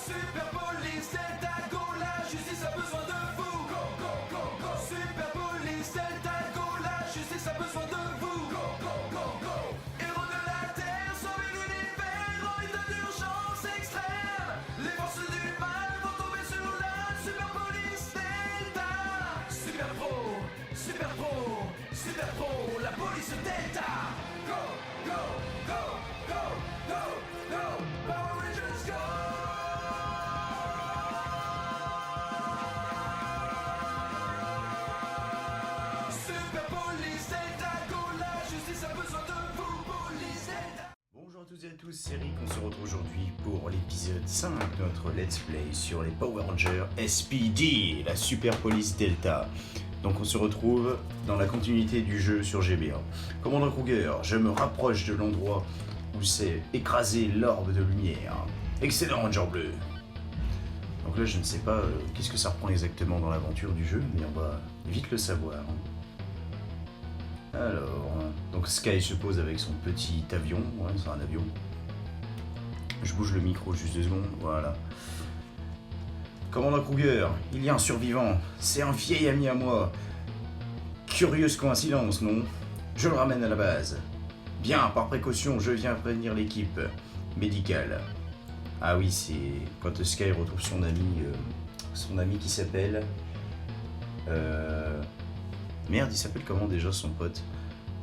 Super Police Delta, go, la justice a besoin de vous. Go, go, go, go. Super Police Delta, go, la justice a besoin de vous. Go, go, go, go. Héros de la terre, sauvez l'univers en état d'urgence extrême. Les forces du mal vont tomber sur la Super Police Delta. Super Pro, Super Pro, Super Pro, la police Delta. Go, go, go, go, go, go. Power Rangers, go. Super Police Delta, go, la justice a besoin de vous, Police Delta. Bonjour à toutes et à tous, c'est Rick, on se retrouve aujourd'hui pour l'épisode 5 de notre Let's Play sur les Power Rangers SPD, la Super Police Delta. Donc on se retrouve dans la continuité du jeu sur GBA. Commandant Kruger, je me rapproche de l'endroit où s'est écrasé l'orbe de lumière. Excellent Ranger bleu. Donc là je ne sais pas qu'est-ce que ça reprend exactement dans l'aventure du jeu, mais on va vite le savoir. Alors, donc Sky se pose avec son petit avion, ouais c'est un avion. Je bouge le micro juste 2 secondes, voilà. Commandant Kruger, il y a un survivant, c'est un vieil ami à moi. Curieuse coïncidence, non? Je le ramène à la base. Bien, par précaution, je viens prévenir l'équipe médicale. Ah oui, c'est quand Sky retrouve son ami qui s'appelle... Merde, il s'appelle comment déjà son pote?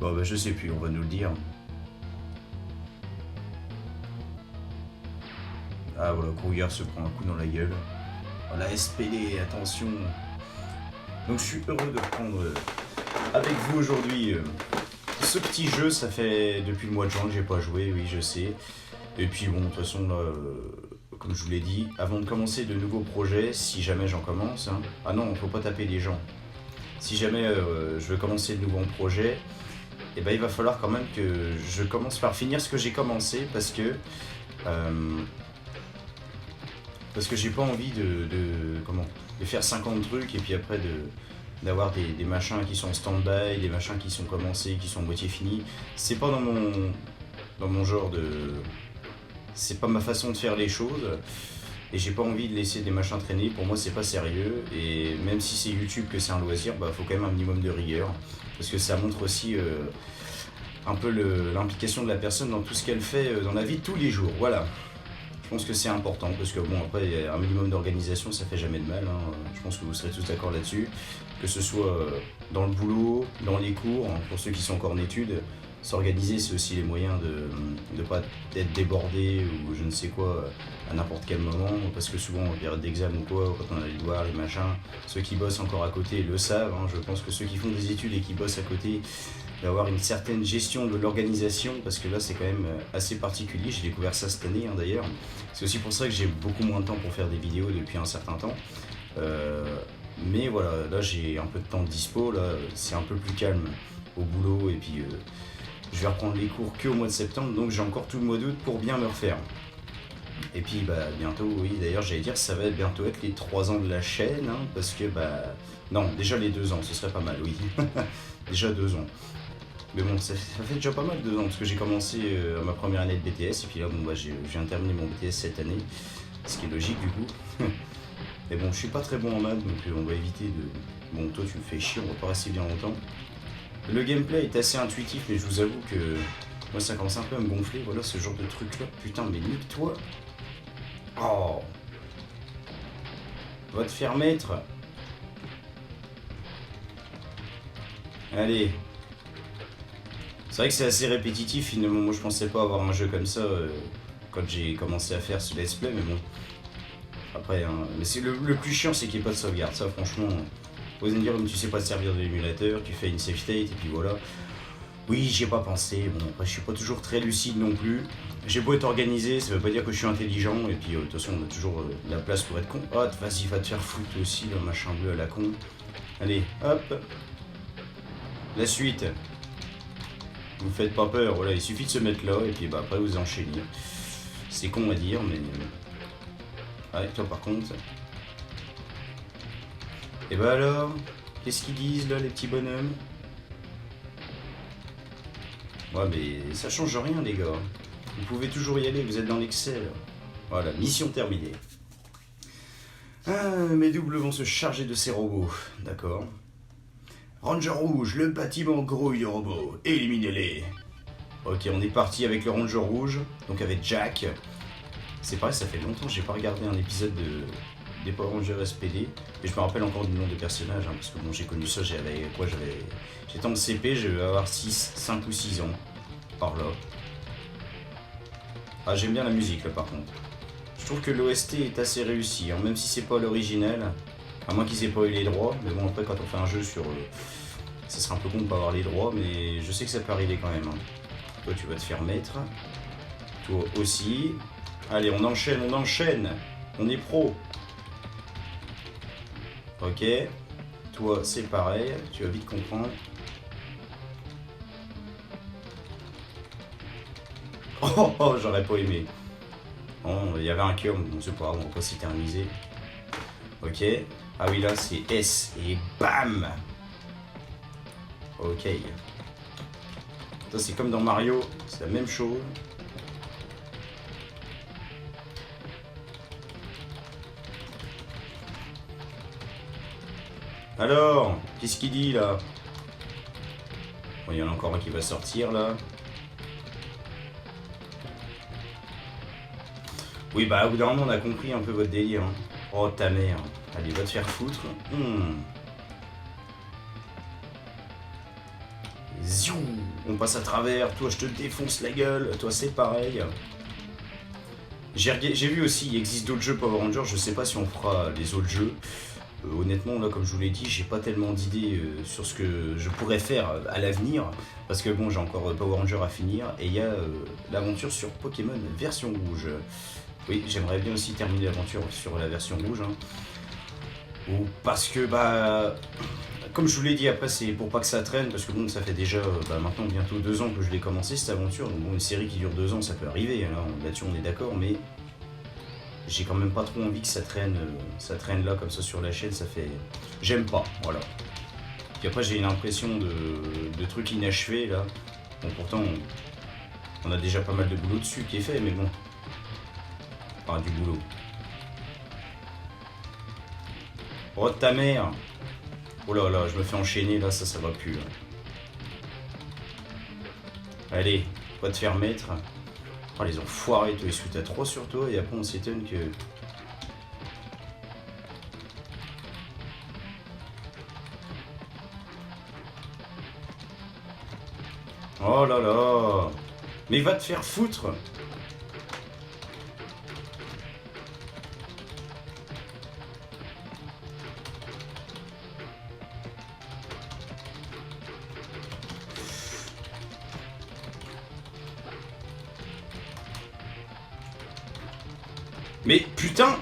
Bon bah je sais plus, on va nous le dire. Ah voilà, Kruger se prend un coup dans la gueule. Oh, la SPD, attention. Donc je suis heureux de reprendre avec vous aujourd'hui ce petit jeu. Ça fait depuis le mois de juin que j'ai pas joué, oui je sais. Et puis bon, de toute façon là, comme je vous l'ai dit, avant de commencer de nouveaux projets, si jamais j'en commence, hein, ah non, faut pas taper les gens. Si jamais je veux commencer de nouveaux projets, eh ben, il va falloir quand même que je commence par finir ce que j'ai commencé parce que j'ai pas envie de faire 50 trucs et puis après d'avoir des machins qui sont en stand-by, des machins qui sont commencés, qui sont à moitié finis. C'est pas dans mon genre de... C'est pas ma façon de faire les choses. Et j'ai pas envie de laisser des machins traîner, pour moi c'est pas sérieux, et même si c'est YouTube que c'est un loisir, bah faut quand même un minimum de rigueur, parce que ça montre aussi un peu l'implication de la personne dans tout ce qu'elle fait dans la vie de tous les jours, voilà. Je pense que c'est important, parce que bon après un minimum d'organisation ça fait jamais de mal, hein. Je pense que vous serez tous d'accord là-dessus, que ce soit dans le boulot, dans les cours, hein, pour ceux qui sont encore en études. S'organiser, c'est aussi les moyens de ne pas être débordé ou je ne sais quoi à n'importe quel moment, parce que souvent en période d'examen ou quoi, quand on a les devoirs, les machins, ceux qui bossent encore à côté le savent, hein. Je pense que ceux qui font des études et qui bossent à côté, d'avoir une certaine gestion de l'organisation, parce que là c'est quand même assez particulier, j'ai découvert ça cette année hein, d'ailleurs. C'est aussi pour ça que j'ai beaucoup moins de temps pour faire des vidéos depuis un certain temps. Mais voilà, là j'ai un peu de temps de dispo, là c'est un peu plus calme au boulot et puis... je vais reprendre les cours qu'au mois de septembre, donc j'ai encore tout le mois d'août pour bien me refaire. Et puis bah bientôt, oui d'ailleurs j'allais dire ça va bientôt être les 3 ans de la chaîne, hein, parce que bah... Non, déjà les 2 ans, ce serait pas mal, oui. Déjà 2 ans. Mais bon, ça fait déjà pas mal 2 ans, parce que j'ai commencé ma première année de BTS, et puis là bon bah je viens de terminer mon BTS cette année, ce qui est logique du coup. Mais bon, je suis pas très bon en maths, donc on va éviter de... Bon, toi tu me fais chier, on va pas rester bien longtemps. Le gameplay est assez intuitif, mais je vous avoue que moi ça commence un peu à me gonfler, voilà ce genre de truc là. Putain, mais nique-toi. Oh, va te faire mettre. Allez. C'est vrai que c'est assez répétitif finalement, moi je pensais pas avoir un jeu comme ça quand j'ai commencé à faire ce let's play, mais bon. Après, hein, mais c'est le plus chiant c'est qu'il n'y ait pas de sauvegarde, ça franchement... Vous allez me dire, tu sais pas te servir de l'émulateur, tu fais une save state et puis voilà. Oui, j'y ai pas pensé, bon après je suis pas toujours très lucide non plus. J'ai beau être organisé, ça veut pas dire que je suis intelligent, et puis de toute façon on a toujours la place pour être con. Oh vas-y, va te faire foutre aussi, le machin bleu à la con. Allez, hop. La suite. Vous me faites pas peur, voilà, il suffit de se mettre là, et puis bah après vous enchaînez. C'est con à dire, mais... Ouais, toi par contre. Et bah alors, qu'est-ce qu'ils disent là, les petits bonhommes? Ouais, mais ça change rien, les gars. Vous pouvez toujours y aller, vous êtes dans l'excel. Voilà, mission terminée. Ah, mes doubles vont se charger de ces robots. D'accord. Ranger rouge, le bâtiment grouille de robots. Éliminez-les. Ok, on est parti avec le Ranger rouge, donc avec Jack. C'est pareil, ça fait longtemps que j'ai pas regardé un épisode des Power Rangers SPD. Et je me rappelle encore du nom des personnages, hein, parce que bon, j'ai connu ça, j'étais en CP, je vais avoir 5 ou 6 ans. Par là. Ah, j'aime bien la musique là par contre. Je trouve que l'OST est assez réussi, hein, même si c'est pas l'original. À moins qu'ils aient pas eu les droits. Mais bon, après, quand on fait un jeu sur. Ça serait un peu con de pas avoir les droits, mais je sais que ça peut arriver quand même. Hein. Toi, tu vas te faire mettre. Toi aussi. Allez, on enchaîne, on enchaîne. On est pro. Ok. Toi, c'est pareil. Tu vas vite comprendre. Oh, oh, j'aurais pas aimé. Bon, il y avait un cœur, bon, c'est pas grave, on va pas s'éterniser. Ok. Ah oui, là, c'est S. Et bam! Ok. Ça, c'est comme dans Mario, c'est la même chose. Alors, qu'est-ce qu'il dit là? Bon, il y en a encore un qui va sortir là. Oui, bah au bout d'un moment, on a compris un peu votre délire. Hein. Oh ta mère. Allez, va te faire foutre. Ziou, on passe à travers. Toi, je te défonce la gueule. Toi, c'est pareil. J'ai vu aussi, il existe d'autres jeux Power Rangers. Je sais pas si on fera les autres jeux. Honnêtement, là, comme je vous l'ai dit, j'ai pas tellement d'idées sur ce que je pourrais faire à l'avenir. Parce que bon, j'ai encore Power Rangers à finir. Et il y a l'aventure sur Pokémon version rouge. Oui, j'aimerais bien aussi terminer l'aventure sur la version rouge. Hein. Ou parce que, bah, comme je vous l'ai dit, après, c'est pour pas que ça traîne. Parce que bon, ça fait déjà maintenant bientôt 2 ans que je l'ai commencé cette aventure. Donc bon, une série qui dure 2 ans, ça peut arriver. Hein, là-dessus, on est d'accord. Mais j'ai quand même pas trop envie que ça traîne là comme ça sur la chaîne. Ça fait. J'aime pas, voilà. Puis après, j'ai une impression de trucs inachevés là. Bon, pourtant, on a déjà pas mal de boulot dessus qui est fait, mais bon. Enfin, du boulot. Oh ta mère! Oh là là, je me fais enchaîner là, ça va plus. Là. Allez, va te faire mettre. Oh les enfoirés, toi ils se foutent à 3 sur toi et après on s'étonne que. Oh là là! Mais va te faire foutre! Mais putain!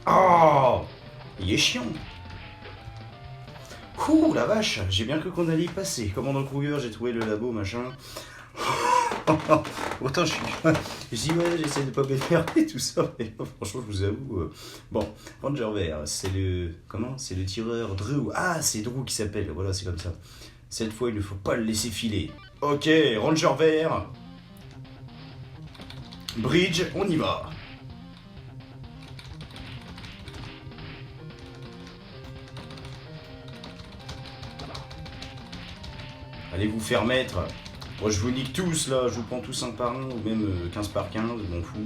Oh! Il est chiant! Ouh la vache! J'ai bien cru qu'on allait y passer. Commandant Kruger, j'ai trouvé le labo, machin. Autant je dis ouais, j'essaie de pas m'énerver tout ça, mais franchement, je vous avoue. Bon, Ranger vert, c'est le. Comment? C'est le tireur Drew. Ah, c'est Drew qui s'appelle, voilà, c'est comme ça. Cette fois, il ne faut pas le laisser filer. Ok, Ranger vert. Bridge, on y va. Allez vous faire mettre. Moi je vous nique tous là, je vous prends tous un par un, ou même 15 par 15, je m'en fous.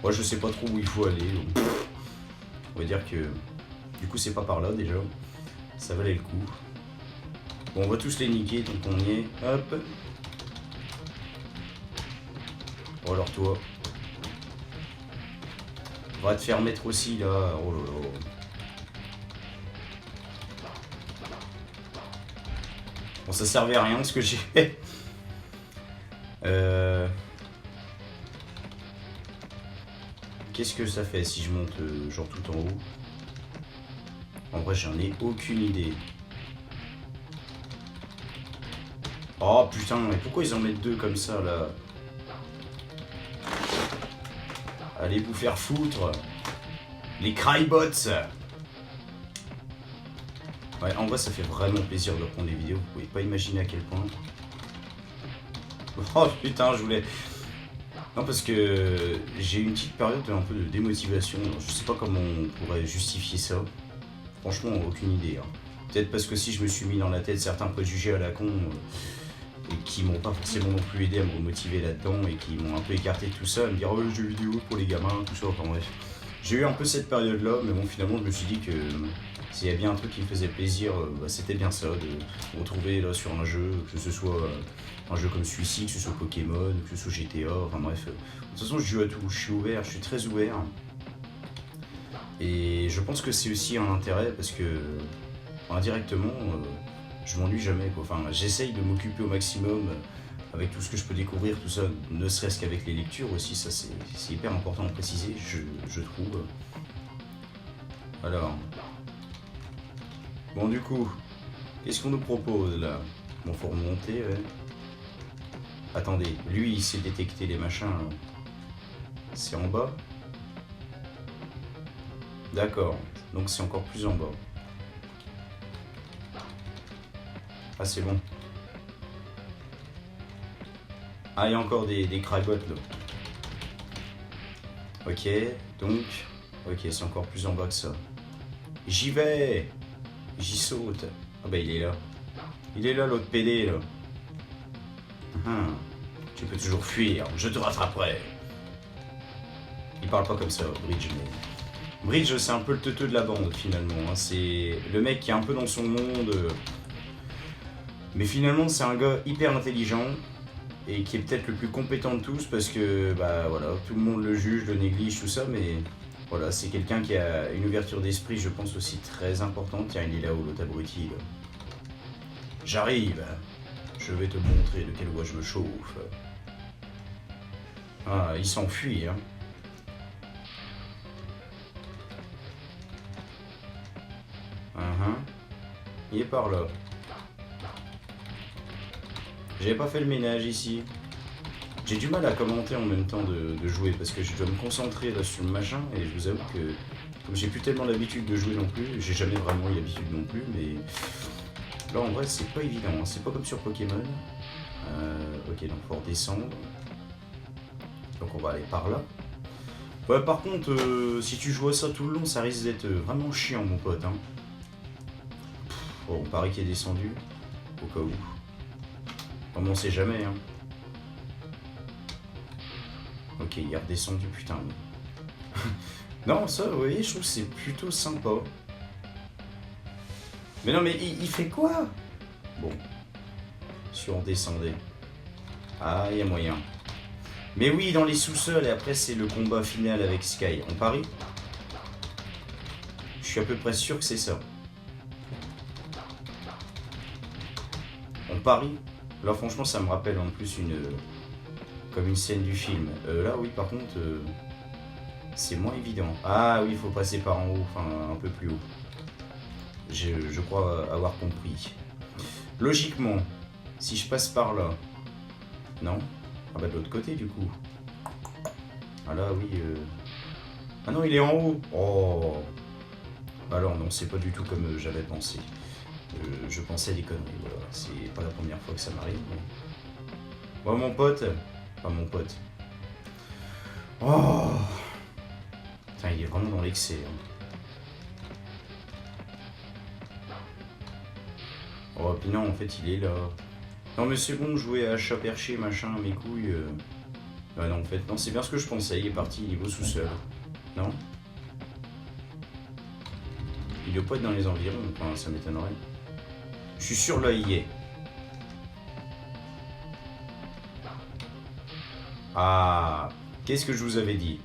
Moi je sais pas trop où il faut aller. Donc, on va dire que du coup c'est pas par là déjà. Ça valait le coup. Bon on va tous les niquer tant qu'on y est. Hop. Oh alors toi. On va te faire mettre aussi là. Oh là là. Bon ça servait à rien ce que j'ai fait. Qu'est-ce que ça fait si je monte genre tout en haut? En vrai j'en ai aucune idée. Oh putain, mais pourquoi ils en mettent 2 comme ça là? Allez vous faire foutre. Les Crybots. Ouais, en vrai, ça fait vraiment plaisir de reprendre des vidéos. Vous pouvez pas imaginer à quel point. Oh putain, je voulais... Non, parce que j'ai eu une petite période un peu de démotivation. Je sais pas comment on pourrait justifier ça. Franchement, aucune idée. Hein. Peut-être parce que si je me suis mis dans la tête certains préjugés à la con et qui m'ont pas forcément non plus aidé à me remotiver là-dedans et qui m'ont un peu écarté de tout ça, à me dire oh, le jeu vidéo pour les gamins, tout ça, enfin bref. J'ai eu un peu cette période-là, mais bon, finalement, je me suis dit que s'il y a bien un truc qui me faisait plaisir, bah, c'était bien ça, de me retrouver là sur un jeu, que ce soit un jeu comme celui-ci, que ce soit Pokémon, que ce soit GTA, enfin bref. De toute façon, je joue à tout, je suis ouvert, je suis très ouvert. Et je pense que c'est aussi un intérêt parce que indirectement, je m'ennuie jamais, quoi. Enfin, j'essaye de m'occuper au maximum avec tout ce que je peux découvrir, tout ça, ne serait-ce qu'avec les lectures aussi, ça c'est hyper important de préciser, je trouve. Alors, bon du coup, qu'est-ce qu'on nous propose là? Bon, faut remonter, ouais. Attendez, lui il sait détecter les machins. C'est en bas? D'accord, donc c'est encore plus en bas. Ah c'est bon. Ah il y a encore des Crybots là. Ok, donc... Ok, c'est encore plus en bas que ça. J'y vais! J'y saute. Ah bah il est là. Il est là l'autre PD là. Tu peux toujours fuir, je te rattraperai. Il parle pas comme ça, Bridge, mais... Bridge c'est un peu le teuteux de la bande finalement. Hein. C'est le mec qui est un peu dans son monde. Mais finalement c'est un gars hyper intelligent. Et qui est peut-être le plus compétent de tous parce que bah voilà, tout le monde le juge, le néglige, tout ça, mais voilà, c'est quelqu'un qui a une ouverture d'esprit, je pense aussi très importante. Tiens, il est là-haut, l'autre abruti. Là. J'arrive, je vais te montrer de quelle voie je me chauffe. Ah, il s'enfuit, hein. Il est par là. J'avais pas fait le ménage ici. J'ai du mal à commenter en même temps de jouer parce que je dois me concentrer là sur le machin et je vous avoue que comme j'ai plus tellement l'habitude de jouer non plus, j'ai jamais vraiment eu l'habitude non plus, mais là en vrai c'est pas évident, hein. C'est pas comme sur Pokémon. Ok, donc faut redescendre. Donc on va aller par là. Ouais, par contre, si tu joues à ça tout le long, ça risque d'être vraiment chiant mon pote. Hein. Bon, on paraît qu'il est descendu, au cas où. Comme on sait jamais, hein. Ok, il est redescendu, putain. Non, ça, vous voyez, je trouve que c'est plutôt sympa. Mais non, mais il fait quoi? Bon. Si on descendait. Ah, il y a moyen. Mais oui, dans les sous-sols, et après, c'est le combat final avec Sky. On parie? Je suis à peu près sûr que c'est ça. On parie? Là, franchement, ça me rappelle en plus comme une scène du film. Là, oui, par contre, c'est moins évident. Ah oui, il faut passer par en haut, enfin, un peu plus haut. Je crois avoir compris. Logiquement, si je passe par là... Non? Ah bah de l'autre côté, du coup. Ah là, oui... Ah non, il est en haut. Oh. Alors non, c'est pas du tout comme j'avais pensé. Je pensais des conneries, voilà. C'est pas la première fois que ça m'arrive. Mais... Bon, mon pote. Enfin, mon pote. Oh. Putain, il est vraiment dans l'excès. Hein. Oh, puis non, en fait, il est là. Non, mais c'est bon, jouer à chat perché, machin, mes couilles. Ah non, en fait, non, c'est bien ce que je pensais. Il est parti niveau sous-sol. Non? Il doit pas être dans les environs, enfin, ça m'étonnerait. Je suis sûr là, il y est. Ah, qu'est-ce que je vous avais dit?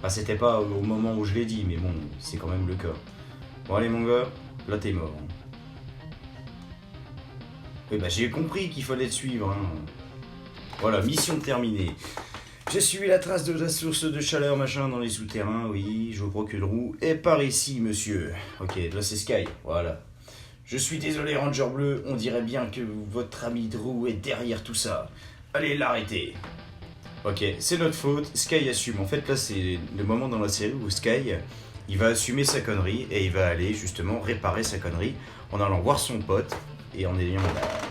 Bah, c'était pas au moment où je l'ai dit, mais bon, c'est quand même le cas. Bon, allez, mon gars, là, t'es mort. Oui, bah, j'ai compris qu'il fallait te suivre. Hein. Voilà, mission terminée. J'ai suivi la trace de la source de chaleur, machin, dans les souterrains, oui, je crois que le roux est par ici, monsieur. Ok, là, c'est Sky, voilà. Je suis désolé, Ranger Bleu, on dirait bien que votre ami Drew est derrière tout ça. Allez l'arrêter. Ok, c'est notre faute, Sky assume. En fait, là, c'est le moment dans la série où Sky il va assumer sa connerie et il va aller justement réparer sa connerie en allant voir son pote et en ayant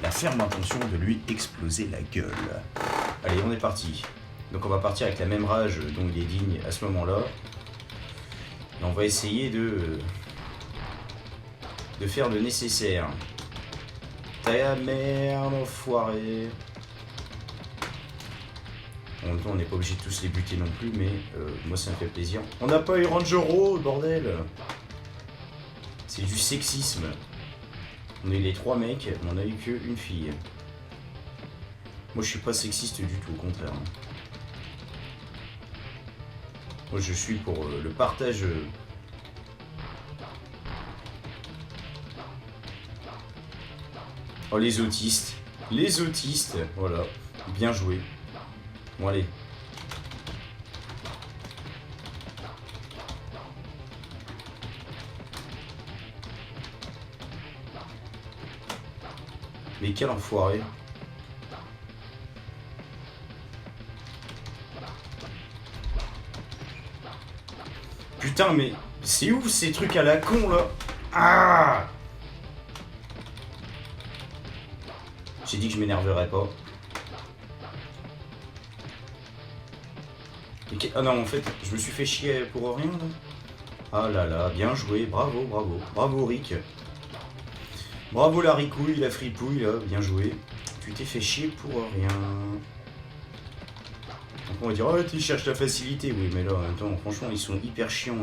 la ferme intention de lui exploser la gueule. Allez, on est parti. Donc on va partir avec la même rage dont il est digne à ce moment-là. Et on va essayer de faire le nécessaire. Ta merde, enfoiré. En même temps, on n'est pas obligé de tous les buter non plus, mais moi ça me fait plaisir. On n'a pas eu Rangero, bordel. C'est du sexisme. On est les 3 mecs, on n'a eu qu'une fille. Moi je suis pas sexiste du tout, au contraire. Moi je suis pour le partage. Oh les autistes. Les autistes, voilà. Bien joué. Bon allez. Mais quel enfoiré. Putain mais c'est ouf ces trucs à la con là. Ah, j'ai dit que je m'énerverais pas. Ah non, en fait, je me suis fait chier pour rien, là. Ah là là, bien joué, bravo, bravo. Bravo, Rick. Bravo, la ricouille, la fripouille, là, bien joué. Tu t'es fait chier pour rien. Donc on va dire, oh, tu cherches la facilité. Oui, mais là, en même temps, franchement, ils sont hyper chiants.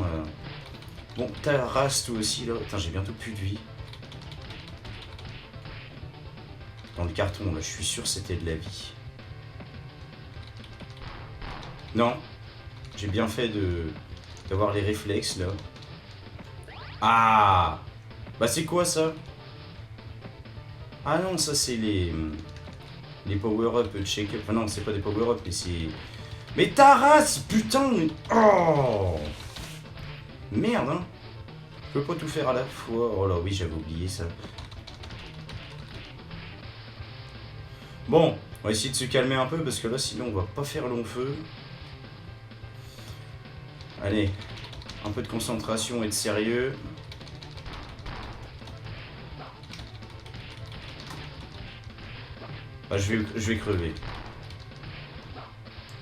Bon, ta race, toi aussi, là. Putain, j'ai bientôt plus de vie. Dans le carton, là, je suis sûr que c'était de la vie. Non. J'ai bien fait d'avoir les réflexes là. Ah, bah c'est quoi ça? Ah non, ça c'est les power-up check-up. Enfin non, c'est pas des power-up, mais c'est... Mais ta race, putain. Oh merde, hein. Je peux pas tout faire à la fois. Oh là oui, j'avais oublié ça. Bon, on va essayer de se calmer un peu parce que là sinon on va pas faire long feu. Allez, un peu de concentration et de sérieux. Ah, je vais crever.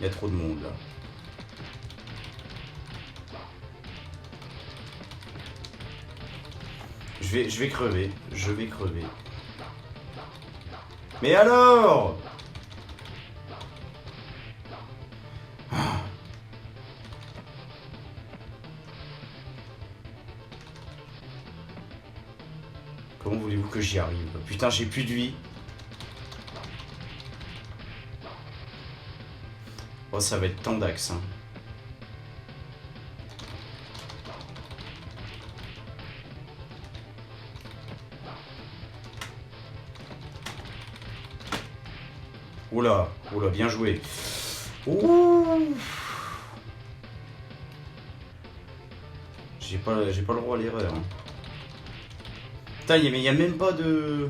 Il y a trop de monde là. Je vais crever. Je vais crever. Mais alors ? Comment voulez-vous que j'y arrive? Putain, j'ai plus de vie. Oh, ça va être tendax, hein. Oula, oula, bien joué. Ouh. J'ai pas le droit à l'erreur. Hein. Putain, mais il n'y a même pas de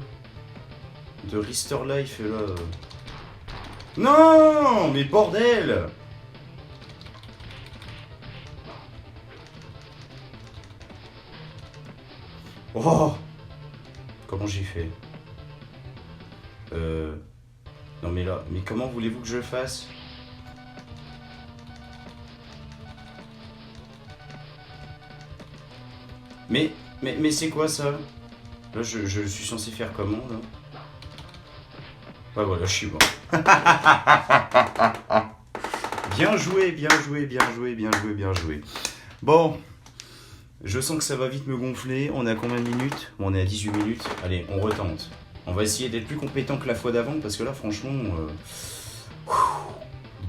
Restore Life là. Non, mais bordel! Oh! Comment j'ai fait? Non mais là, mais comment voulez-vous que je fasse? Mais c'est quoi ça? Là, je suis censé faire comment, là? Ouais, voilà, je suis bon. Bien joué, bien joué, bien joué, bien joué, bien joué. Bon, je sens que ça va vite me gonfler. On est à combien de minutes? On est à 18 minutes. Allez, on retente. On va essayer d'être plus compétent que la fois d'avant, parce que là, franchement...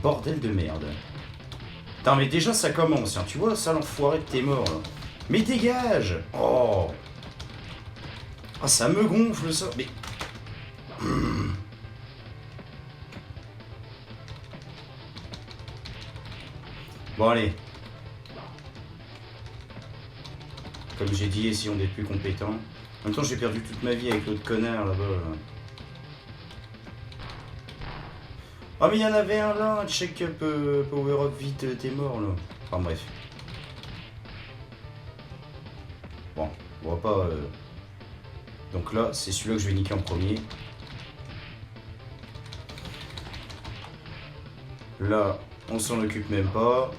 bordel de merde. Putain, mais déjà, ça commence. Hein. Tu vois, ça, l'enfoiré de tes morts, là. Mais dégage! Oh! Ah, ça me gonfle, ça. Mais... Bon, allez. Comme j'ai dit, essayons d'être plus compétents. En même temps, j'ai perdu toute ma vie avec l'autre connard, là-bas. Là. Oh, mais il y en avait un, là. Check-up, power-up, vite, t'es mort, là. Enfin, bref. Bon, on va pas... Donc là, c'est celui-là que je vais niquer en premier. Là, on s'en occupe même pas.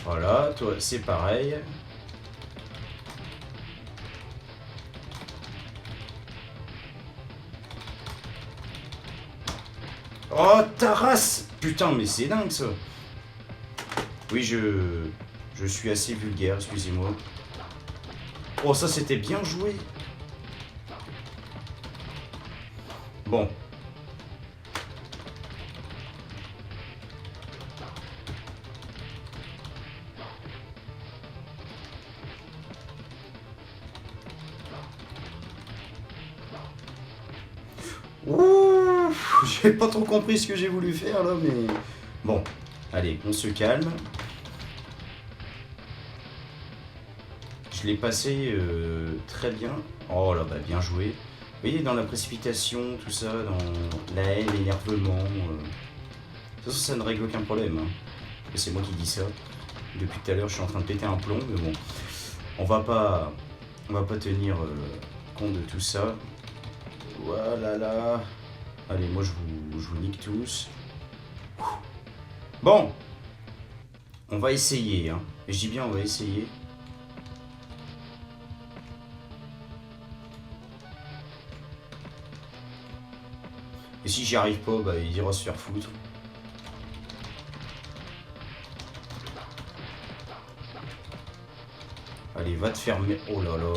Voilà, toi, c'est pareil. Oh, ta race! Putain, mais c'est dingue, ça. Oui, je suis assez vulgaire, excusez-moi. Oh, ça, c'était bien joué. Bon. Ouh, j'ai pas trop compris ce que j'ai voulu faire là, mais bon, allez, on se calme. Je l'ai passé très bien. Oh là, bah bien joué. Vous voyez, dans la précipitation, tout ça, dans la haine, l'énervement. De toute façon, ça ne règle aucun problème. Hein. C'est moi qui dis ça. Depuis tout à l'heure, je suis en train de péter un plomb, mais bon, on va pas tenir compte de tout ça. Voilà là. Allez, moi je vous nique tous. Bon. On va essayer. Hein. Et je dis bien on va essayer. Et si j'y arrive pas, bah il ira se faire foutre. Allez, va te fermer. Oh là là.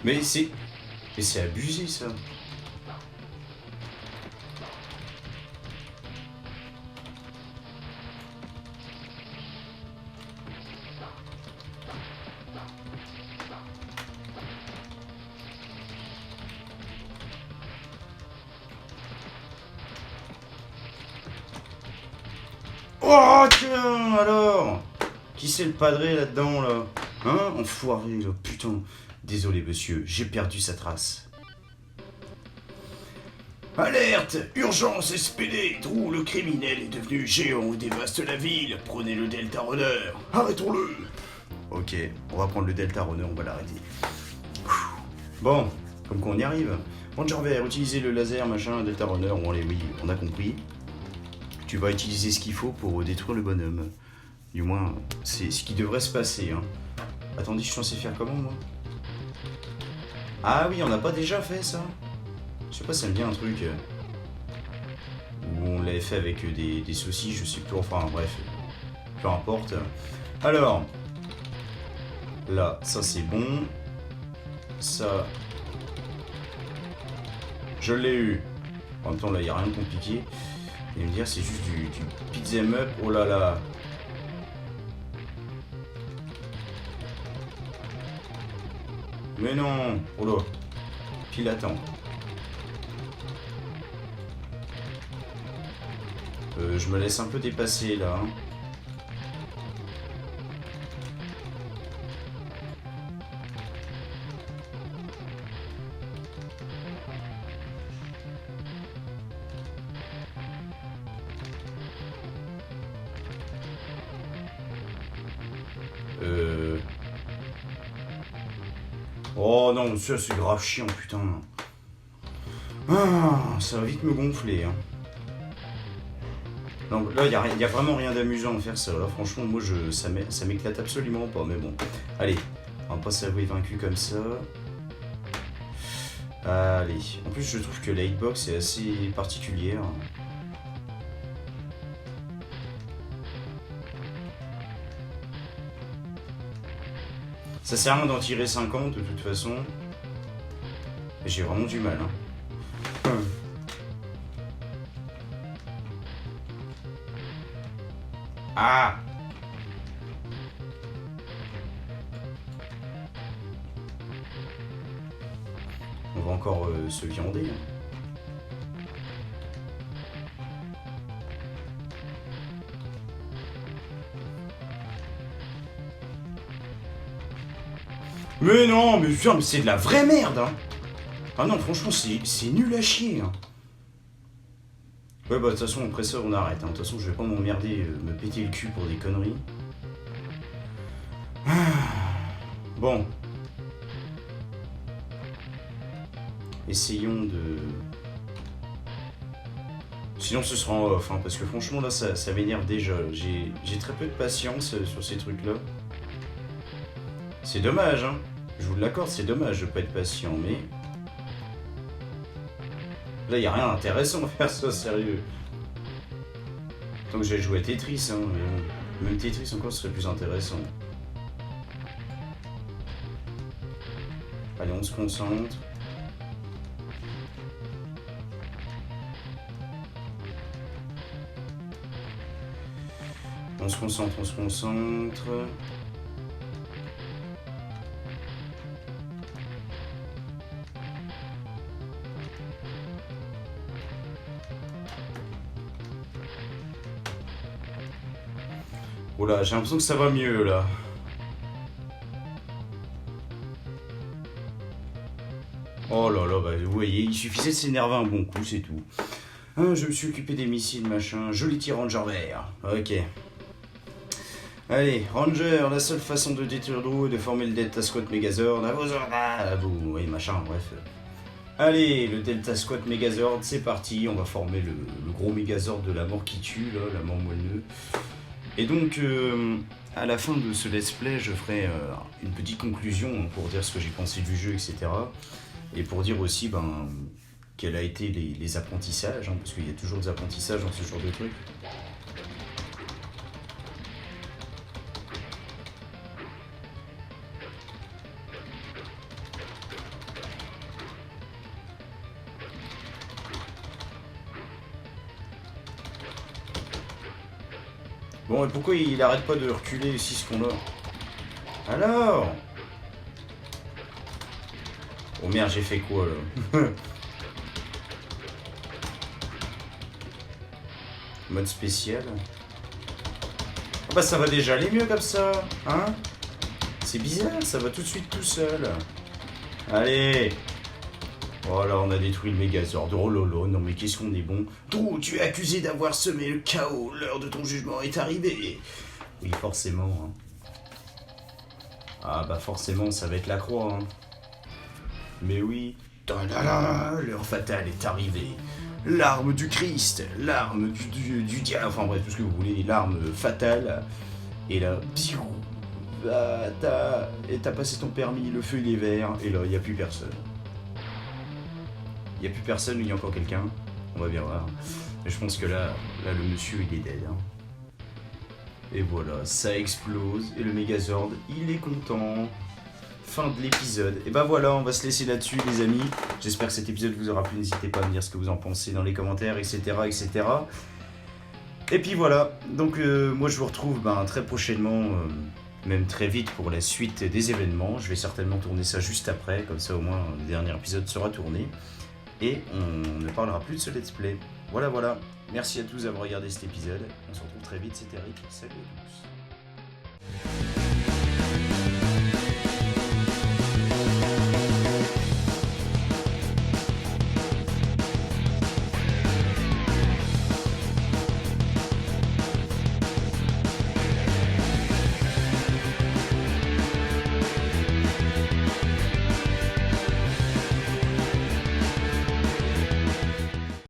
Mais c'est abusé ça. Oh tiens alors. Qui c'est le padré là-dedans, là? Hein? Enfoiré, là. Putain. Désolé, monsieur. J'ai perdu sa trace. Alerte! Urgence SPD! Drew, le criminel, est devenu géant et dévaste la ville. Prenez le Delta Runner. Arrêtons-le! Ok, on va prendre le Delta Runner, on va l'arrêter. Bon, comme qu'on y arrive. Bon, Jarver, utilisez le laser, machin, Delta Runner. Bon, allez, oui, on a compris. Tu vas utiliser ce qu'il faut pour détruire le bonhomme. Du moins, c'est ce qui devrait se passer. Hein. Attendez, je suis censé faire comment, moi? Ah oui, on n'a pas déjà fait ça? Je sais pas, ça me dit un truc. Où on l'avait fait avec des saucisses, je sais plus. Enfin, bref. Peu importe. Alors. Là, ça c'est bon. Ça. Je l'ai eu. En même temps, là, il n'y a rien de compliqué. Et me dire, c'est juste du beat'em up. Oh là là. Mais non. Oh là. Pile attend. Je me laisse un peu dépasser là. Hein. Oh non, ça c'est grave chiant, putain. Ah, ça va vite me gonfler. Hein. Non, là, il n'y a vraiment rien d'amusant à faire ça. Là, franchement, moi, ça m'éclate absolument pas. Mais bon, allez, on va pas s'avouer vaincu comme ça. Allez, en plus, je trouve que la hitbox est assez particulière. Ça sert à rien d'en tirer 50 de toute façon. J'ai vraiment du mal. Hein. Ah! On va encore se viander. Mais non, mais putain, mais c'est de la vraie merde, hein. Ah non, franchement, c'est nul à chier, hein. Ouais, bah, de toute façon, après ça, on arrête, hein. De toute façon, je vais pas m'emmerder, me péter le cul pour des conneries. Bon. Essayons de... Sinon ce sera en off, hein, parce que franchement là ça m'énerve déjà. J'ai très peu de patience sur ces trucs là. C'est dommage, hein. Je vous l'accorde, c'est dommage de pas être patient, mais... Là y a rien d'intéressant à faire ça, sérieux. Tant que j'ai joué à Tetris, hein, mais bon. Même Tetris encore serait plus intéressant. Allez, on se concentre. On se concentre, on se concentre. Oh là, j'ai l'impression que ça va mieux là. Oh là là, bah vous voyez, il suffisait de s'énerver un bon coup, c'est tout. Hein, je me suis occupé des missiles, machin. Joli tir Ranger vert. Ok. Allez, Ranger, la seule façon de détruire l'eau est de former le Delta Squad Megazord. À vos ordres, à vous, oui, machin, bref. Allez, le Delta Squad Megazord, c'est parti. On va former le gros Megazord de la mort qui tue, là, la mort moelleux. Et donc, à la fin de ce let's play, je ferai une petite conclusion pour dire ce que j'ai pensé du jeu, etc. Et pour dire aussi, ben, quels a été les apprentissages, hein, parce qu'il y a toujours des apprentissages dans ce genre de trucs. Bon, et pourquoi il arrête pas de reculer ici ce qu'on a? Alors? Oh merde, j'ai fait quoi là? Mode spécial. Ah bah ça va déjà aller mieux comme ça, hein? C'est bizarre, ça va tout de suite tout seul. Allez! Voilà, on a détruit le Megazord. Oh lolo, non mais qu'est-ce qu'on est bon. Drew, tu es accusé d'avoir semé le chaos. L'heure de ton jugement est arrivée. Oui, forcément. Hein. Ah bah forcément, ça va être la croix. Hein. Mais oui. L'heure fatale est arrivée. L'arme du Christ, l'arme du diable, enfin bref, tout ce que vous voulez, l'arme fatale. Et là, t'as passé ton permis, le feu il est vert, et là, il n'y a plus personne. Il n'y a plus personne, il y a encore quelqu'un. On va bien voir. Mais je pense que là le monsieur, il est dead. Hein. Et voilà, ça explose. Et le Megazord, il est content. Fin de l'épisode. Et bah voilà, on va se laisser là-dessus, les amis. J'espère que cet épisode vous aura plu. N'hésitez pas à me dire ce que vous en pensez dans les commentaires, etc. etc. Et puis voilà. Donc, moi, je vous retrouve très prochainement. Même très vite pour la suite des événements. Je vais certainement tourner ça juste après. Comme ça, au moins, le dernier épisode sera tourné. Et on ne parlera plus de ce let's play. Voilà. Merci à tous d'avoir regardé cet épisode. On se retrouve très vite, c'était Rick. Salut à tous.